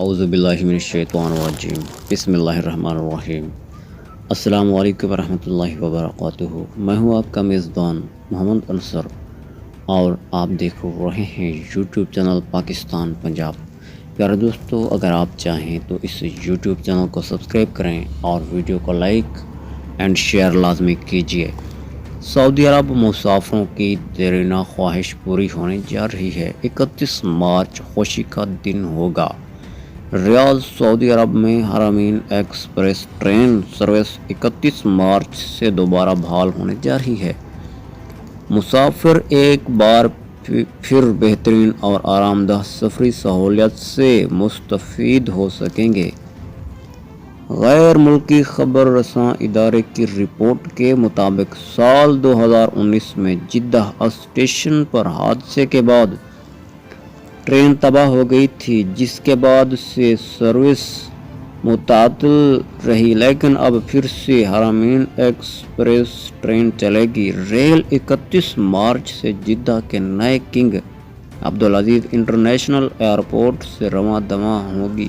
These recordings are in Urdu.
اعوذ باللہ من الشیطان الرجیم بسم اللہ الرحمن الرحیم۔ السلام علیکم ورحمۃ اللہ وبرکاتہ۔ میں ہوں آپ کا میزبان محمد انصر اور آپ دیکھ رہے ہیں یوٹیوب چینل پاکستان پنجاب۔ پیارے دوستو، اگر آپ چاہیں تو اس یوٹیوب چینل کو سبسکرائب کریں اور ویڈیو کو لائک اینڈ شیئر لازمی کیجیے۔ سعودی عرب مسافروں کی دیرینہ خواہش پوری ہونے جا رہی ہے۔ 31 مارچ خوشی کا دن ہوگا۔ ریاض سعودی عرب میں حرمین ایکسپریس ٹرین سروس 31 مارچ سے دوبارہ بحال ہونے جا رہی ہے۔ مسافر ایک بار پھر بہترین اور آرام دہ سفری سہولیات سے مستفید ہو سکیں گے۔ غیر ملکی خبر رساں ادارے کی رپورٹ کے مطابق سال 2019 میں جدہ اسٹیشن پر حادثے کے بعد ٹرین تباہ ہو گئی تھی، جس کے بعد سے سروس متعطل رہی، لیکن اب پھر سے حرمین ایکسپریس ٹرین چلے گی۔ ریل 31 مارچ سے جدہ کے نئے کنگ عبدالعزیز انٹرنیشنل ایئرپورٹ سے رواں دواں ہوگی۔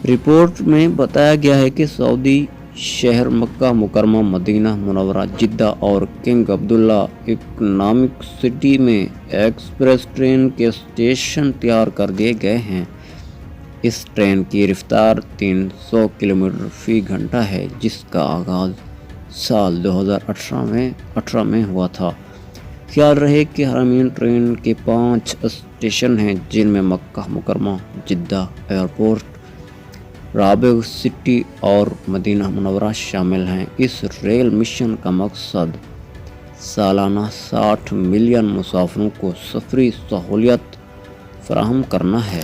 رپورٹ میں بتایا گیا ہے کہ سعودی شہر مکہ مکرمہ، مدینہ منورہ، جدہ اور کنگ عبداللہ اکنامک سٹی میں ایکسپریس ٹرین کے اسٹیشن تیار کر دیے گئے ہیں۔ اس ٹرین کی رفتار 300 کلومیٹر فی گھنٹہ ہے، جس کا آغاز سال 2018 میں ہوا تھا۔ خیال رہے کہ حرمین ٹرین کے 5 اسٹیشن ہیں، جن میں مکہ مکرمہ، جدہ ایئرپورٹ، رابغ سٹی اور مدینہ منورہ شامل ہیں۔ اس ریل مشن کا مقصد سالانہ 60 ملین مسافروں کو سفری سہولیات فراہم کرنا ہے۔